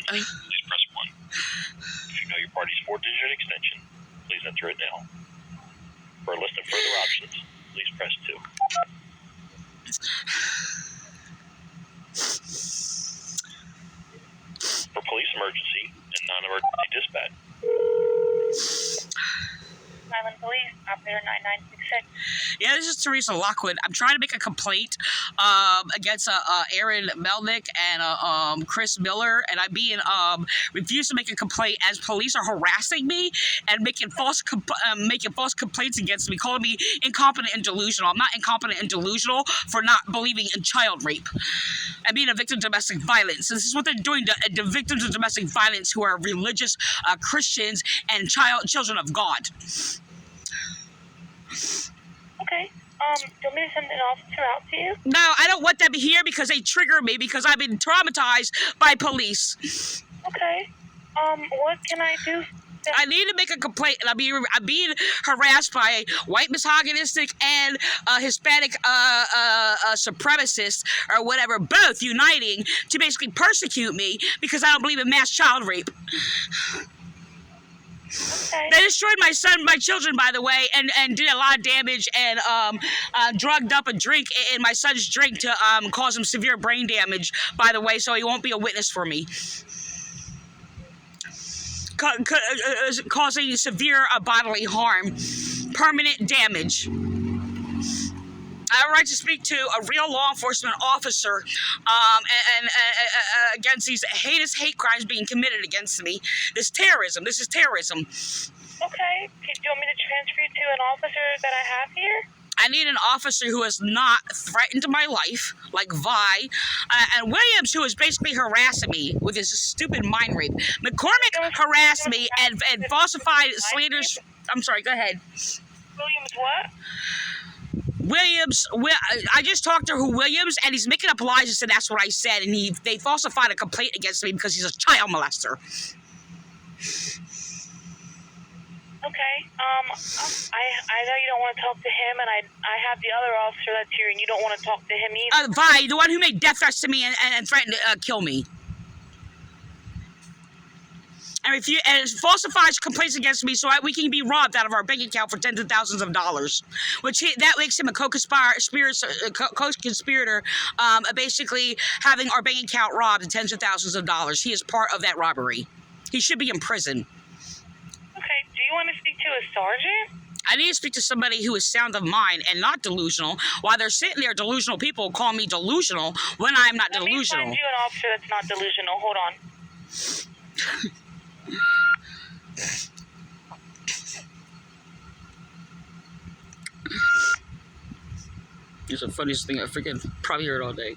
please press 1. If you know your party's 4-digit extension, please enter it now. For a list of further options, please press 2. For police emergency and non-emergency dispatch. Vineland Police, operator 9966. Yeah, this is Teresa Lockwood. I'm trying to make a complaint against Aaron Melnick and Chris Miller, and I'm being refused to make a complaint as police are harassing me and making false complaints against me, calling me incompetent and delusional. I'm not incompetent and delusional for not believing in child rape and being a victim of domestic violence. This is what they're doing to the victims of domestic violence who are religious Christians and children of God. Okay. Do you want me to send an officer out to you? No, I don't want them here because they trigger me because I've been traumatized by police. Okay. What can I do? I need to make a complaint, and I'm being harassed by white misogynistic and Hispanic supremacists or whatever, both uniting to basically persecute me because I don't believe in mass child rape. Okay. They destroyed my children, by the way, and did a lot of damage and drugged up a drink in my son's drink to cause him severe brain damage, by the way, so he won't be a witness for me. Causing severe bodily harm, permanent damage. I have a right to speak to a real law enforcement officer and against these heinous hate crimes being committed against me. This is terrorism. Okay. Do you want me to transfer you to an officer that I have here? I need an officer who has not threatened my life, like Vi, and Williams, who is basically harassing me with his stupid mind rape. McCormick harassed me and falsified slanders. I'm sorry, go ahead. Williams what? Williams, I just talked to Williams, and he's making up lies and said that's what I said, and they falsified a complaint against me because he's a child molester. Okay, I know you don't want to talk to him, and I have the other officer that's here, and you don't want to talk to him either. Vi, the one who made death threats to me and threatened to kill me. And falsifies complaints against me so we can be robbed out of our bank account for tens of thousands of dollars, that makes him a co-conspirator, basically having our bank account robbed in tens of thousands of dollars. He is part of that robbery. He should be in prison. Okay, do you want to speak to a sergeant? I need to speak to somebody who is sound of mind and not delusional. While they're sitting there, delusional people call me delusional when I'm not delusional. Let me find you an officer that's not delusional. Hold on. It's the funniest thing I freaking probably heard all day.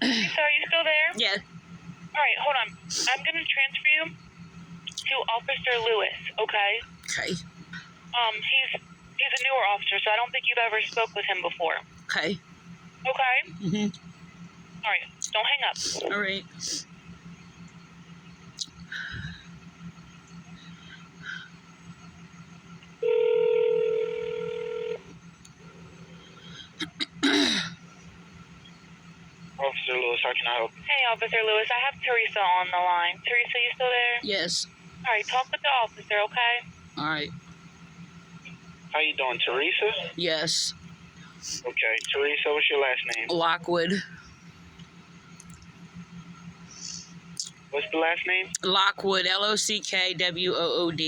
Lisa, are you still there? Yeah. All right, hold on. I'm going to transfer you to Officer Lewis, okay? Okay. He's a newer officer, so I don't think you've ever spoke with him before. Okay. Okay? Mhm. All right. Don't hang up. All right. Officer Lewis, how can I help? Hey, Officer Lewis. I have Teresa on the line. Teresa, you still there? Yes. All right. Talk with the officer, okay? All right. How you doing, Teresa? Yes. Okay, Teresa, what's your last name? Lockwood. What's the last name? Lockwood. LOCKWOOD.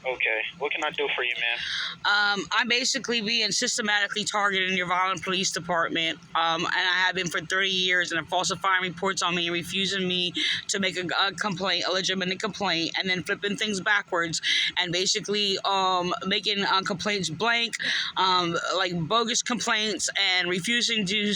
Okay, what can I do for you, ma'am? I'm basically being systematically targeted in your Vineland Police Department, and I have been for 30 years, and they're falsifying reports on me and refusing me to make a complaint, a legitimate complaint, and then flipping things backwards, and basically making complaints blank, like bogus complaints, and refusing to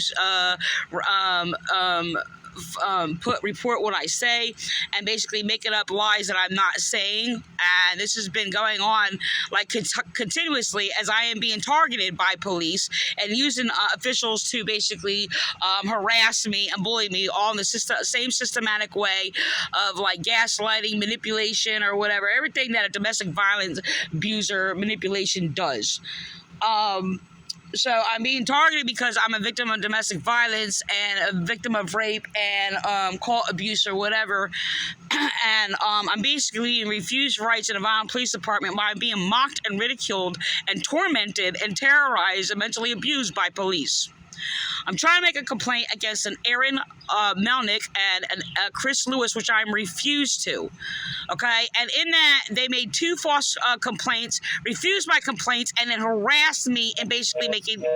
report what I say, and basically making up lies that I'm not saying. And this has been going on like continuously as I am being targeted by police and using officials to basically harass me and bully me all in the same systematic way of like gaslighting, manipulation, or whatever, everything that a domestic violence abuser manipulation does. So I'm being targeted because I'm a victim of domestic violence and a victim of rape and cult abuse or whatever. And I'm basically being refused rights in the Vineland Police Department by being mocked and ridiculed and tormented and terrorized and mentally abused by police. I'm trying to make a complaint against an Aaron Melnick and Chris Lewis, which I'm refused to. Okay? And in that, they made 2 false complaints, refused my complaints, and then harassed me and basically making... You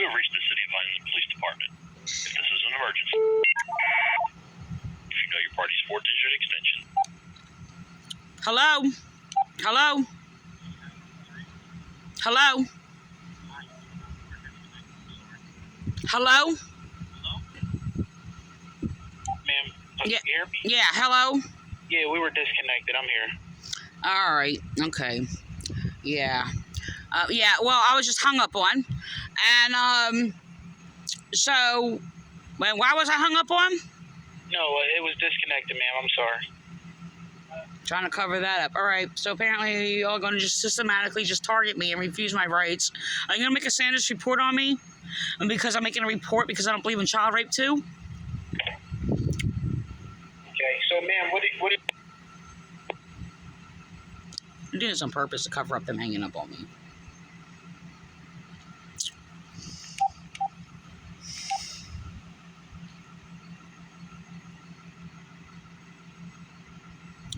have reached the City of Vineland Police Department. If this is an emergency, if you know your party's 4-digit extension. Hello? Hello? Hello? Hello? Ma'am, Yeah. you hear me? Yeah, hello? Yeah, we were disconnected. I'm here. All right. Okay. Yeah. Yeah, well, I was just hung up on. And, so, why was I hung up on? No, it was disconnected, ma'am. I'm sorry. Trying to cover that up. All right, so apparently you all are going to just systematically just target me and refuse my rights. Are you going to make a Sanders report on me? And because I'm making a report because I don't believe in child rape too? Okay, so, ma'am, what I'm doing this on purpose to cover up them hanging up on me.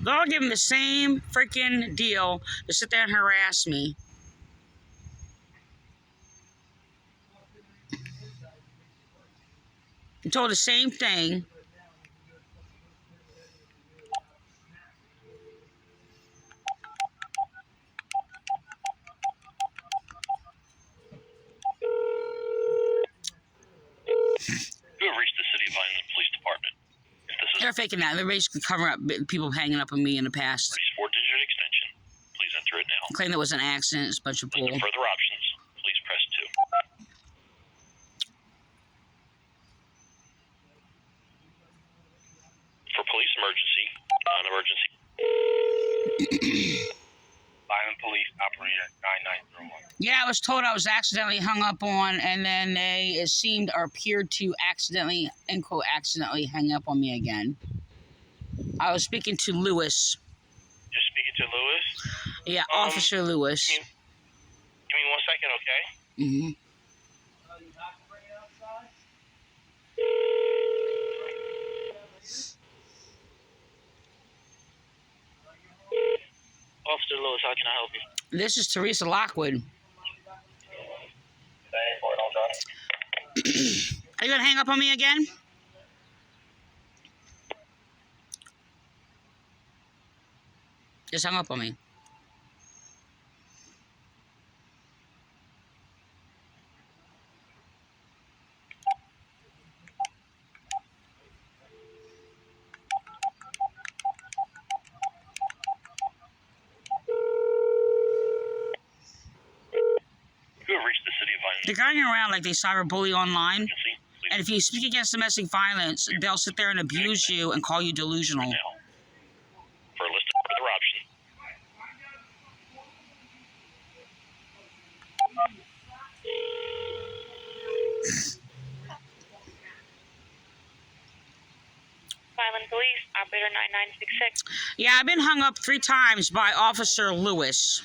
They're all giving the same freaking deal to sit there and harass me. I'm told the same thing. You have reached the City of Vineland Police Department. If this is They're faking that. They're basically covering up people hanging up on me in the past. party's 4-digit extension, please enter it now. Claim that was an accident. It's a bunch of bull. For further options, please press 2. For police emergency, non-emergency. Vineland Police operator 9901. Yeah, I was told I was accidentally hung up on, and then it seemed or appeared to accidentally, end quote, accidentally hang up on me again. I was speaking to Lewis. You're speaking to Lewis? Yeah, Officer Lewis. Give me 1 second, okay? Mm-hmm. Officer Lewis, how can I help you? This is Teresa Lockwood. Are you going to hang up on me again? Just hung up on me. They're going around like they cyberbully online. Emergency, please And if you speak against domestic violence, they'll sit there and abuse you and call you delusional. now. For a list of further options, Vineland Police, operator 9966. Yeah, I've been hung up 3 times by Officer Lewis.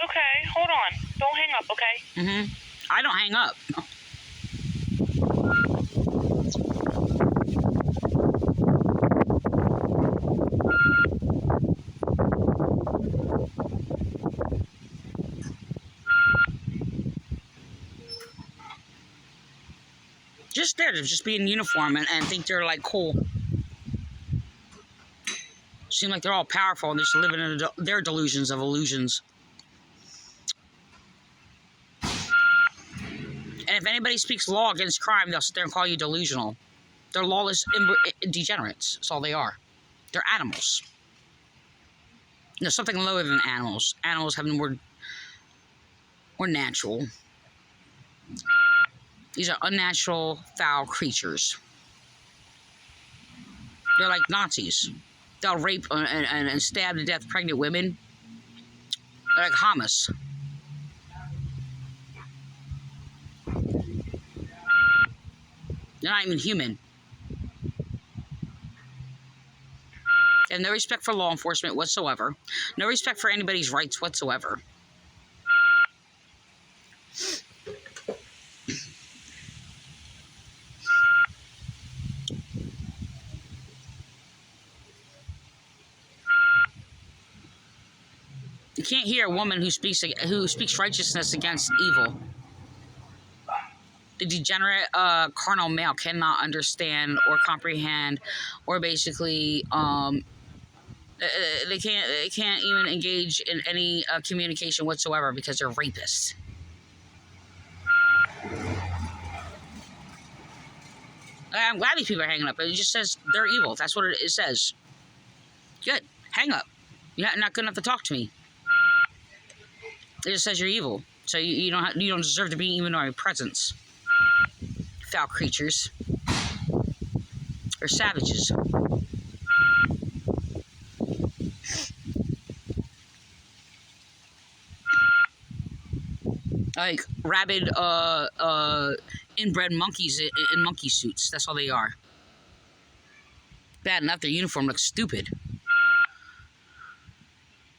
Okay, hold on. Don't hang up, okay? I don't hang up. Just there to just be in uniform and think they're like cool. Seem like they're all powerful and they're just living in their delusions of illusions. And if anybody speaks law against crime, they'll sit there and call you delusional. They're lawless degenerates. That's all they are. They're animals. There's something lower than animals. Animals have more natural. These are unnatural, foul creatures. They're like Nazis. They'll rape and stab to death pregnant women. They're like Hamas. They're not even human. They have no respect for law enforcement whatsoever. No respect for anybody's rights whatsoever. You can't hear a woman who speaks righteousness against evil. The degenerate carnal male cannot understand or comprehend, or basically they can't even engage in any communication whatsoever because they're rapists. I'm glad these people are hanging up. It just says they're evil. That's what it says. Good. Hang up. You're not good enough to talk to me. It just says you're evil. So you don't deserve to be even in my presence. Foul creatures. They're savages. Like rabid inbred monkeys in monkey suits. That's all they are. Bad enough their uniform looks stupid.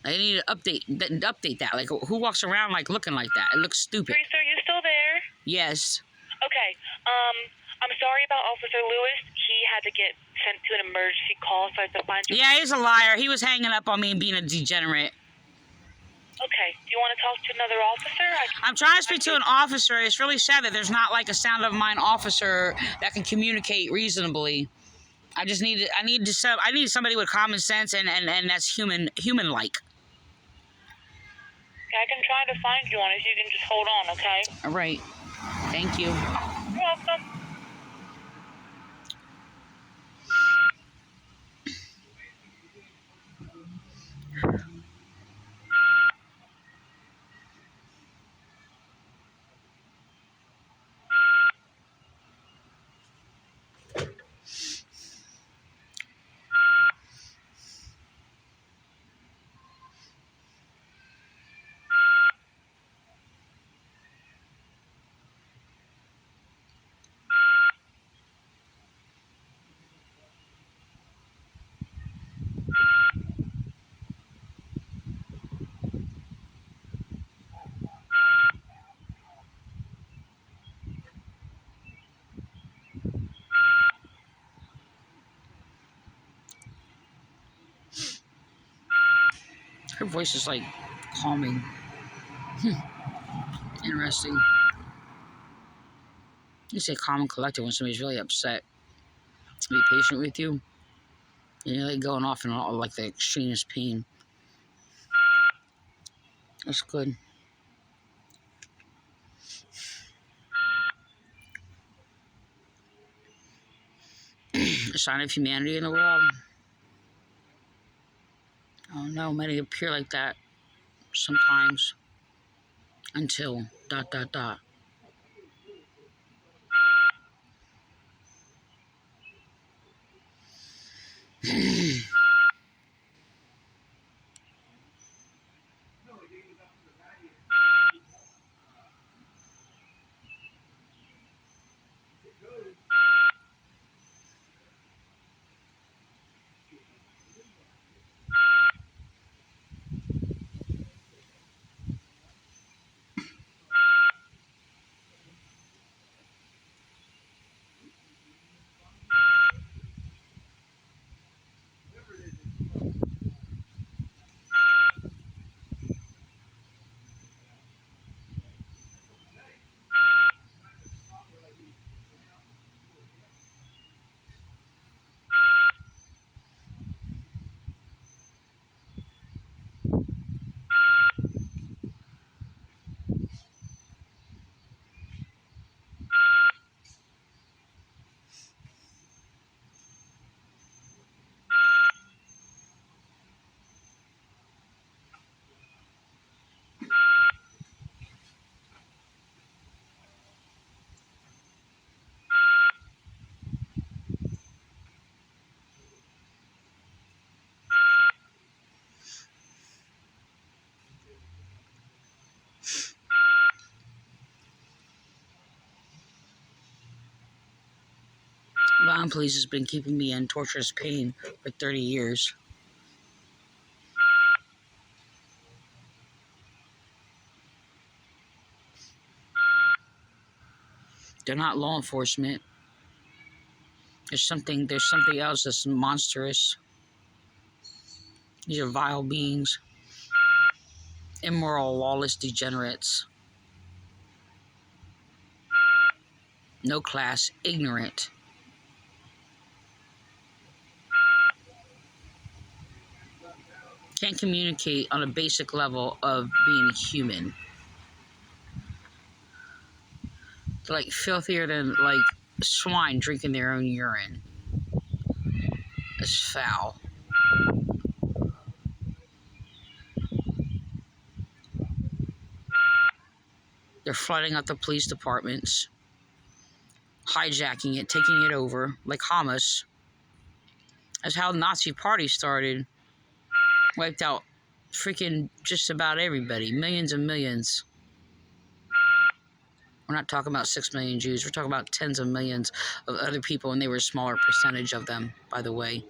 I need to update that. Like, who walks around like looking like that? It looks stupid. Teresa, are you still there? Yes. Okay, I'm sorry about Officer Lewis. He had to get sent to an emergency call, so I have to find you. Yeah, he's a liar. He was hanging up on me and being a degenerate. Okay, do you want to talk to another officer? I'm trying to speak to an officer. It's really sad that there's not like a sound of mind officer that can communicate reasonably. I need somebody with common sense and that's human-like. Okay, I can try to find you one if you can just hold on, okay? All right. Thank you. You're welcome. Her voice is like calming. Interesting. You say calm and collected when somebody's really upset. Be patient with you. And you're like going off in all like the extremest pain. That's good. A sign of humanity in the world. Oh no, many appear like that sometimes. until ... dot dot dot. Vineland Police has been keeping me in torturous pain for 30 years. They're not law enforcement. There's something else that's monstrous. These are vile beings. Immoral, lawless degenerates. No class, ignorant. Can't communicate on a basic level of being human. They're like filthier than like swine drinking their own urine. It's foul. They're flooding out the police departments, hijacking it, taking it over, like Hamas. That's how the Nazi Party started. Wiped out freaking just about everybody. Millions and millions. We're not talking about 6 million Jews. We're talking about tens of millions of other people, and they were a smaller percentage of them, by the way.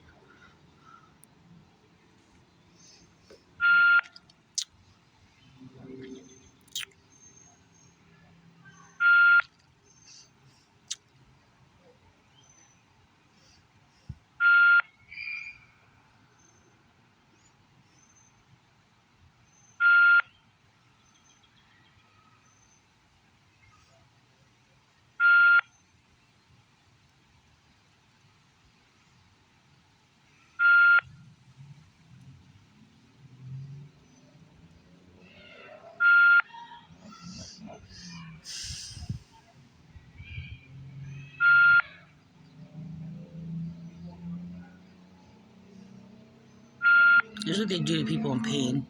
This is what they do to people in pain.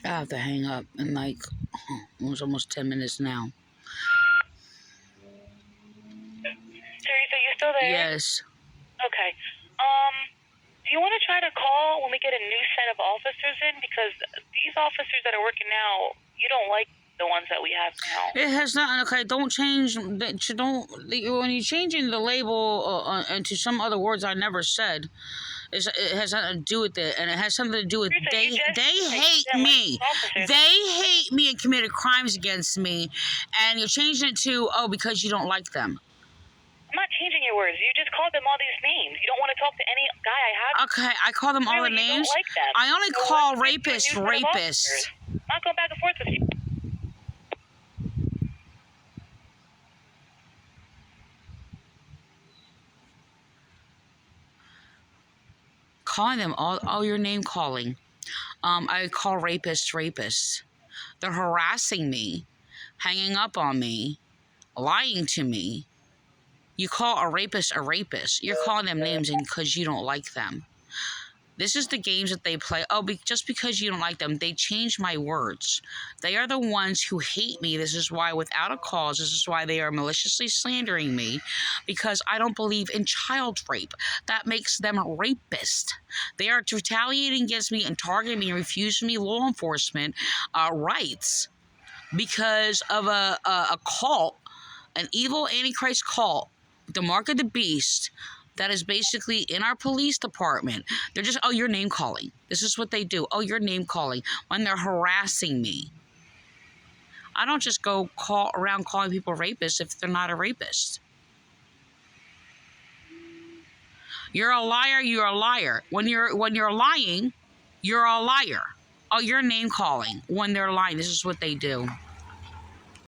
I have to hang up in like, it was almost 10 minutes now. Teresa, you still there? Yes. Okay. Do you want to try to call when we get a new set of officers in? Because these officers that are working now, you don't like the ones that we have now. It has not. Okay, don't change. Don't when you're changing the label into some other words I never said. It has nothing to do with it, and it has something to do with Teresa, they you just- hate yeah, me. officers. They hate me and committed crimes against me, and you're changing it to because you don't like them. I'm not changing your words. You just called them all these names. You don't want to talk to any guy I have. Okay, I call them all the Clearly you names. don't like them. I only So call let's get to a rapists new set of rapists. officers. I'm not going back and forth with you. Calling them all your name calling. I call rapists. They're harassing me, hanging up on me, lying to me. You call a rapist. You're calling them names because you don't like them. This is the games that they play. Just because you don't like them, they change my words. They are the ones who hate me. This is why, without a cause, this is why they are maliciously slandering me, because I don't believe in child rape. That makes them a rapist. They are retaliating against me and targeting me and refusing me law enforcement rights because of a cult, an evil Antichrist cult, the mark of the beast, that is basically in our police department. They're just, you're name calling. This is what they do. You're name calling when they're harassing me. I don't just go around calling people rapists if they're not a rapist. You're a liar. You're a liar. When you're lying, you're a liar. You're name calling when they're lying. This is what they do.